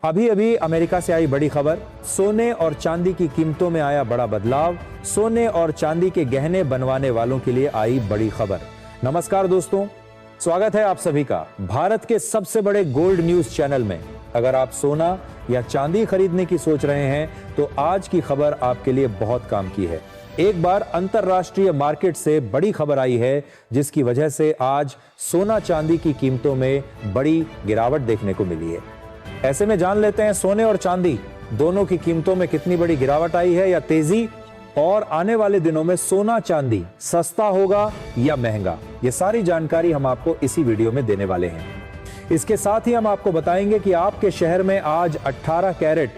अभी अभी अमेरिका से आई बड़ी खबर, सोने और चांदी की कीमतों में आया बड़ा बदलाव। सोने और चांदी के गहने बनवाने वालों के लिए आई बड़ी खबर। नमस्कार दोस्तों, स्वागत है आप सभी का भारत के सबसे बड़े गोल्ड न्यूज चैनल में। अगर आप सोना या चांदी खरीदने की सोच रहे हैं तो आज की खबर आपके लिए बहुत काम की है। एक बार अंतरराष्ट्रीय मार्केट से बड़ी खबर आई है जिसकी वजह से आज सोना चांदी की कीमतों में बड़ी गिरावट देखने को मिली है। ऐसे में जान लेते हैं सोने और चांदी दोनों की कीमतों में कितनी बड़ी गिरावट आई है या तेजी, और आने वाले दिनों में सोना चांदी सस्ता होगा या महंगा। ये सारी जानकारी हम आपको इसी वीडियो में देने वाले हैं। इसके साथ ही हम आपको बताएंगे कि आपके शहर में आज 18 कैरेट,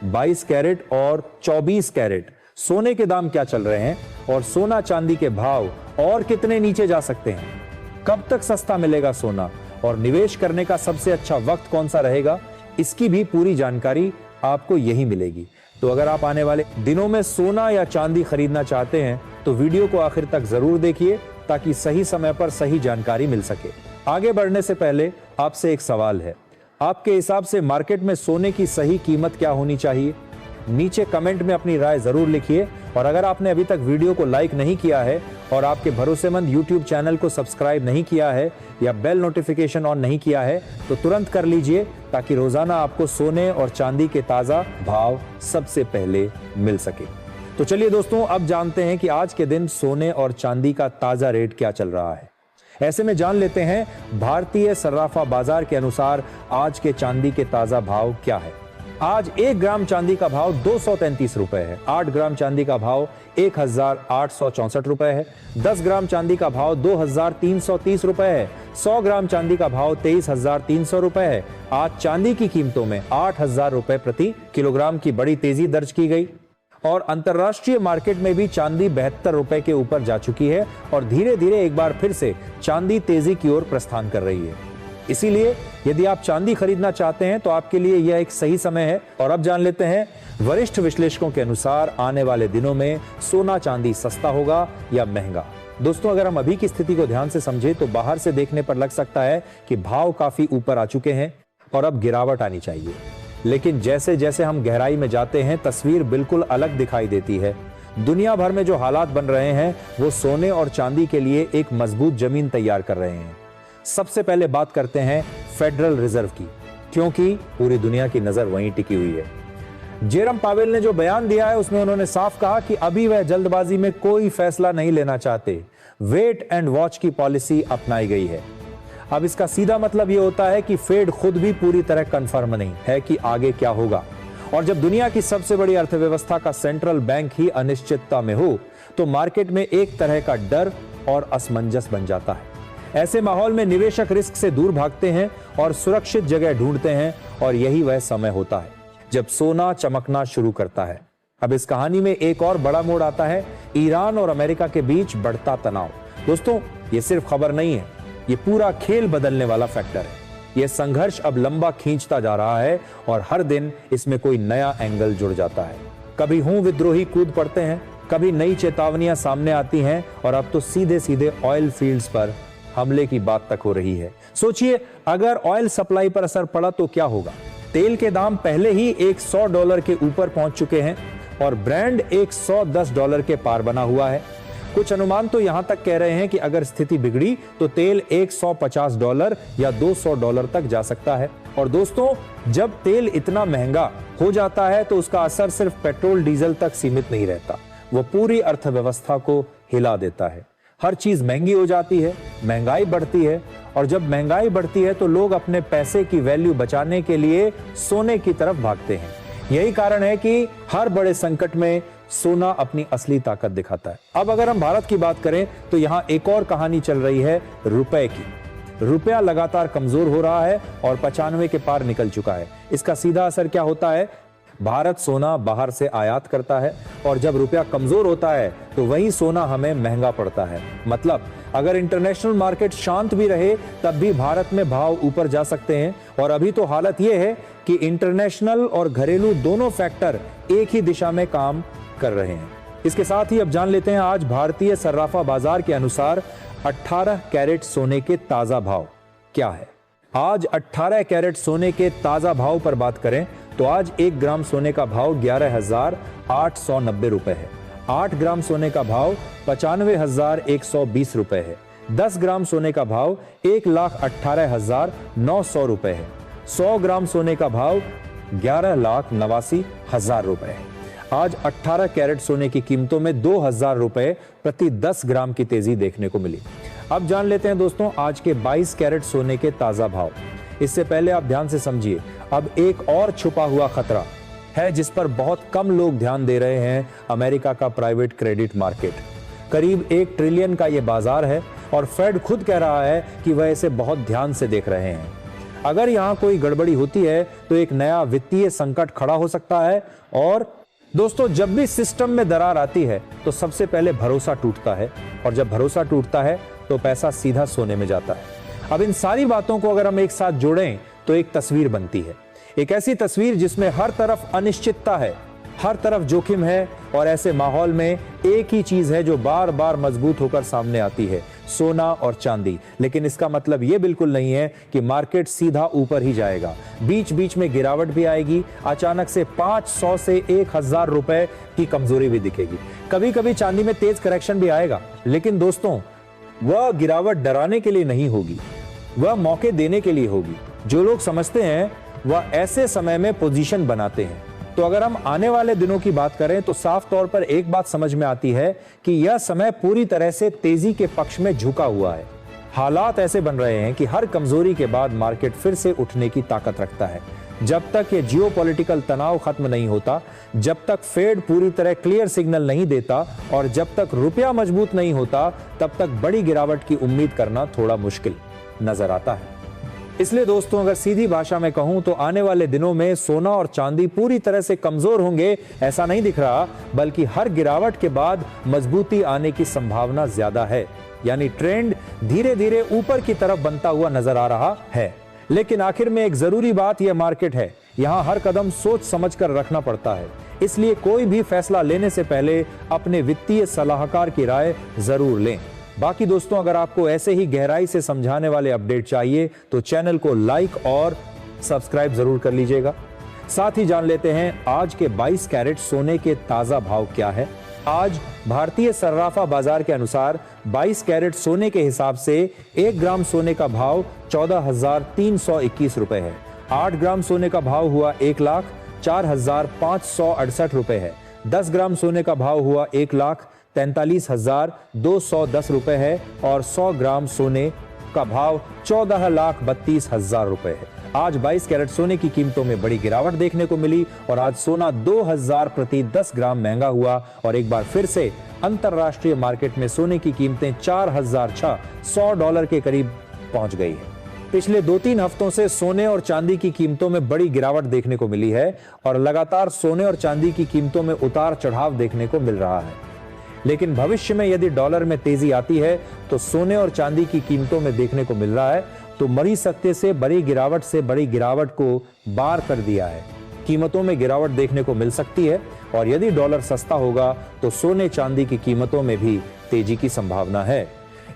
22 कैरेट और 24 कैरेट सोने के दाम क्या चल रहे हैं और सोना चांदी के भाव और कितने नीचे जा सकते हैं। कब तक सस्ता मिलेगा सोना और निवेश करने का सबसे अच्छा वक्त कौन सा रहेगा, इसकी भी पूरी जानकारी आपको यही मिलेगी। तो अगर आप आने वाले दिनों में सोना या चांदी खरीदना चाहते हैं तो वीडियो को आखिर तक जरूर देखिए ताकि सही समय पर सही जानकारी मिल सके। आगे बढ़ने से पहले आपसे एक सवाल है, आपके हिसाब से मार्केट में सोने की सही कीमत क्या होनी चाहिए? नीचे कमेंट में अपनी राय जरूर लिखिए। और अगर आपने अभी तक वीडियो को लाइक नहीं किया है और आपके भरोसेमंद YouTube चैनल को सब्सक्राइब नहीं किया है या बेल नोटिफिकेशन ऑन नहीं किया है तो तुरंत कर लीजिए ताकि रोजाना आपको सोने और चांदी के ताजा भाव सबसे पहले मिल सके। तो चलिए दोस्तों, अब जानते हैं कि आज के दिन सोने और चांदी का ताजा रेट क्या चल रहा है। ऐसे में जान लेते हैं भारतीय सर्राफा बाजार के अनुसार आज के चांदी के ताजा भाव क्या है। आज 1 ग्राम चांदी का भाव 233 रुपए है। 8 ग्राम चांदी का भाव 1864 रुपए है। 10 ग्राम चांदी का भाव 2330 रुपए है। 100 ग्राम चांदी का भाव 23300 रुपए है। आज चांदी की कीमतों में 8000 रुपए प्रति किलोग्राम की बड़ी तेजी दर्ज की गई और अंतरराष्ट्रीय मार्केट में भी चांदी 72 रुपए के ऊपर जा चुकी है और धीरे धीरे एक बार फिर से चांदी तेजी की ओर प्रस्थान कर रही है। इसीलिए यदि आप चांदी खरीदना चाहते हैं तो आपके लिए यह एक सही समय है। और अब जान लेते हैं वरिष्ठ विश्लेषकों के अनुसार आने वाले दिनों में सोना चांदी सस्ता होगा या महंगा। दोस्तों, अगर हम अभी की स्थिति को ध्यान से समझें तो बाहर से देखने पर लग सकता है कि भाव काफी ऊपर आ चुके हैं और अब गिरावट आनी चाहिए, लेकिन जैसे जैसे हम गहराई में जाते हैं तस्वीर बिल्कुल अलग दिखाई देती है। दुनिया भर में जो हालात बन रहे हैं वो सोने और चांदी के लिए एक मजबूत जमीन तैयार कर रहे हैं। सबसे पहले बात करते हैं फेडरल रिजर्व की, क्योंकि पूरी दुनिया की नजर वहीं टिकी हुई है। जेरम पावेल ने जो बयान दिया है उसमें उन्होंने साफ कहा कि अभी वह जल्दबाजी में कोई फैसला नहीं लेना चाहते। वेट एंड वॉच की पॉलिसी अपनाई गई है। अब इसका सीधा मतलब यह होता है कि फेड खुद भी पूरी तरह कंफर्म नहीं है कि आगे क्या होगा। और जब दुनिया की सबसे बड़ी अर्थव्यवस्था का सेंट्रल बैंक ही अनिश्चितता में हो तो मार्केट में एक तरह का डर और असमंजस बन जाता है। ऐसे माहौल में निवेशक रिस्क से दूर भागते हैं और सुरक्षित जगह ढूंढते हैं और यही वह समय होता है जब सोना चमकना शुरू करता है। अब इस कहानी में एक और बड़ा मोड़ आता है, ईरान और अमेरिका के बीच बढ़ता तनाव। दोस्तों, ये सिर्फ खबर नहीं है, ये पूरा खेल बदलने वाला फैक्टर है। यह संघर्ष अब लंबा खींचता जा रहा है और हर दिन इसमें कोई नया एंगल जुड़ जाता है। कभी हूं विद्रोही कूद पड़ते हैं, कभी नई चेतावनियां सामने आती हैं और अब तो सीधे सीधे ऑयल फील्ड्स पर हमले की बात तक हो रही है। सोचिए, अगर ऑयल सप्लाई पर असर पड़ा तो क्या होगा। तेल के दाम पहले ही $100 के ऊपर पहुंच चुके हैं और ब्रांड $110 के पार बना हुआ है। कुछ अनुमान तो यहां तक कह रहे हैं कि अगर स्थिति बिगड़ी तो तेल $150 या $200 तक जा सकता है। और दोस्तों, जब तेल इतना महंगा हो जाता है तो उसका असर सिर्फ पेट्रोल डीजल तक सीमित नहीं रहता, वो पूरी अर्थव्यवस्था को हिला देता है। हर चीज महंगी हो जाती है, महंगाई बढ़ती है और जब महंगाई बढ़ती है तो लोग अपने पैसे की वैल्यू बचाने के लिए सोने की तरफ भागते हैं। यही कारण है कि हर बड़े संकट में सोना अपनी असली ताकत दिखाता है। अब अगर हम भारत की बात करें तो यहां एक और कहानी चल रही है रुपए की। रुपया लगातार कमजोर हो रहा है और 95 के पार निकल चुका है। इसका सीधा असर क्या होता है? भारत सोना बाहर से आयात करता है और जब रुपया कमजोर होता है तो वही सोना हमें महंगा पड़ता है। मतलब अगर इंटरनेशनल मार्केट शांत भी रहे तब भी भारत में भाव ऊपर जा सकते हैं। और अभी तो हालत यह है कि इंटरनेशनल और घरेलू दोनों फैक्टर एक ही दिशा में काम कर रहे हैं। इसके साथ ही अब जान लेते हैं आज भारतीय सर्राफा बाजार के अनुसार 18 कैरेट सोने के ताजा भाव क्या है। आज 18 कैरेट सोने के ताजा भाव पर बात करें तो आज 1 ग्राम सोने का भाव 11,890 रुपए है। 8 ग्राम सोने का भाव 95,120 रुपए है। 10 ग्राम सोने का भाव 1,18,900 रुपए है। 100 ग्राम सोने का भाव 11,89,000 रुपए है। आज 18 कैरेट सोने की कीमतों में 2,000 रुपए प्रति 10 ग्राम की तेजी देखने को मिली। अब जान लेते हैं दोस्तों आज के 22 कैरेट सोने के ताजा भाव। इससे पहले आप ध्यान से समझिए, अब एक और छुपा हुआ खतरा है जिस पर बहुत कम लोग ध्यान दे रहे हैं। अमेरिका का प्राइवेट क्रेडिट मार्केट करीब 1 ट्रिलियन का यह बाजार है और फेड खुद कह रहा है कि वह इसे बहुत ध्यान से देख रहे हैं। अगर यहां कोई गड़बड़ी होती है तो एक नया वित्तीय संकट खड़ा हो सकता है। और दोस्तों, जब भी सिस्टम में दरार आती है तो सबसे पहले भरोसा टूटता है और जब भरोसा टूटता है तो पैसा सीधा सोने में जाता है। अब इन सारी बातों को अगर हम एक साथ जोड़ें तो एक तस्वीर बनती है, एक ऐसी तस्वीर जिसमें हर तरफ अनिश्चितता है, हर तरफ जोखिम है और ऐसे माहौल में एक ही चीज है जो बार बार मजबूत होकर सामने आती है, सोना और चांदी। लेकिन इसका मतलब यह बिल्कुल नहीं है कि मार्केट सीधा ऊपर ही जाएगा, बीच बीच में गिरावट भी आएगी। अचानक से 500 से 1,000 रुपए की कमजोरी भी दिखेगी। कभी कभी चांदी में तेज करेक्शन भी आएगा, लेकिन दोस्तों वह गिरावट डराने के लिए नहीं होगी, वह मौके देने के लिए होगी। जो लोग समझते हैं वह ऐसे समय में पोजीशन बनाते हैं। तो अगर हम आने वाले दिनों की बात करें तो साफ तौर पर एक बात समझ में आती है कि यह समय पूरी तरह से तेजी के पक्ष में झुका हुआ है। हालात ऐसे बन रहे हैं कि हर कमजोरी के बाद मार्केट फिर से उठने की ताकत रखता है। जब तक ये जियोपॉलिटिकल तनाव खत्म नहीं होता, जब तक फेड पूरी तरह क्लियर सिग्नल नहीं देता और जब तक रुपया मजबूत नहीं होता, तब तक बड़ी गिरावट की उम्मीद करना थोड़ा मुश्किल नजर आता है। इसलिए दोस्तों, अगर सीधी भाषा में कहूं तो आने वाले दिनों में सोना और चांदी पूरी तरह से कमजोर होंगे ऐसा नहीं दिख रहा, बल्कि हर गिरावट के बाद मजबूती आने की संभावना ज्यादा है। यानी ट्रेंड धीरे धीरे ऊपर की तरफ बनता हुआ नजर आ रहा है। लेकिन आखिर में एक जरूरी बात यह मार्केट है, यहां हर कदम सोच समझकर रखना पड़ता है। इसलिए कोई भी फैसला लेने से पहले अपने वित्तीय सलाहकार की राय जरूर लें। बाकी दोस्तों, अगर आपको ऐसे ही गहराई से समझाने वाले अपडेट चाहिए तो चैनल को लाइक और सब्सक्राइब जरूर कर लीजिएगा। साथ ही जान लेते हैं आज के 22 कैरेट सोने के ताजा भाव क्या है। आज भारतीय सर्राफा बाजार के अनुसार 22 कैरेट सोने के हिसाब से 1 ग्राम सोने का भाव 14,321 रुपए है। 8 ग्राम सोने का भाव हुआ 1,04,568 रुपए है। 10 ग्राम सोने का भाव हुआ 1,43,210 रुपए है और 100 ग्राम सोने का भाव 14,32,000 रुपए है। आज 22 कैरेट सोने की कीमतों में बड़ी गिरावट देखने को मिली और आज सोना 2,000 प्रति 10 ग्राम महंगा हुआ और एक बार फिर से अंतरराष्ट्रीय मार्केट में सोने की कीमतें $4,600 के करीब पहुंच गई है। पिछले 2-3 हफ्तों से सोने और चांदी की कीमतों में बड़ी गिरावट देखने को मिली है और लगातार सोने और चांदी की कीमतों में उतार चढ़ाव देखने को मिल रहा है। लेकिन भविष्य में यदि डॉलर में तेजी आती है तो सोने और चांदी की कीमतों में देखने को मिल रहा है तो मरी सख्ते से बड़ी गिरावट को बार कर दिया है। कीमतों में गिरावट देखने को मिल सकती है और यदि डॉलर सस्ता होगा तो सोने चांदी की कीमतों में भी तेजी की संभावना है।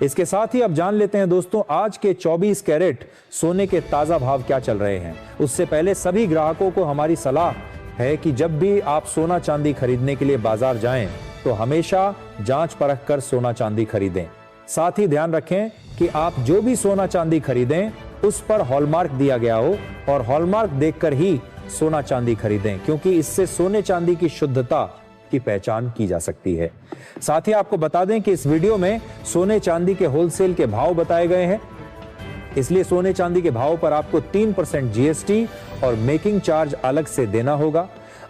इसके साथ ही अब जान लेते हैं दोस्तों आज के 24 कैरेट सोने के ताजा भाव क्या चल रहे हैं। उससे पहले सभी ग्राहकों को हमारी सलाह है कि जब भी आप सोना चांदी खरीदने के लिए बाजार जाएं तो हमेशा जांच परख कर सोना चांदी खरीदें। साथ ही ध्यान रखें कि आप जो भी सोना चांदी खरीदें उस पर हॉलमार्क दिया गया हो और हॉलमार्क देखकर ही सोना चांदी खरीदें, क्योंकि इससे सोने चांदी की शुद्धता की पहचान की जा सकती है। साथ ही आपको बता दें कि इस वीडियो में सोने चांदी के होलसेल के भाव बताए गए हैं, इसलिए सोने चांदी के भाव पर आपको 3% जीएसटी और मेकिंग चार्ज अलग से देना होगा।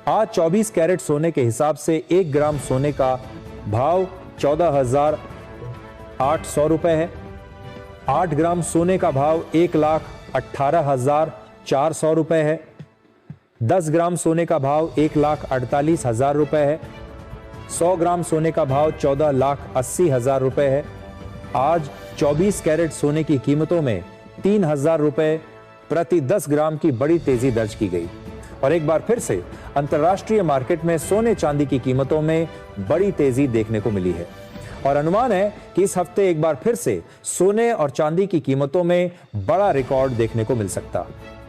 आज 24 कैरेट सोने के हिसाब से 1 ग्राम सोने का भाव 14,800 रुपए है। 8 ग्राम सोने का भाव 1,18,400 रुपए है। 10 ग्राम सोने का भाव 1,48,000 रुपए है। 100 ग्राम सोने का भाव 14,80,000 रुपए है। आज 24 कैरेट सोने की कीमतों में 3,000 रुपए प्रति 10 ग्राम की बड़ी तेजी दर्ज की गई और एक बार फिर से अंतर्राष्ट्रीय मार्केट में सोने चांदी की कीमतों में बड़ी तेजी देखने को मिली है। और अनुमान है कि इस हफ्ते एक बार फिर से सोने और चांदी की कीमतों में बड़ा रिकॉर्ड देखने को मिल सकता है।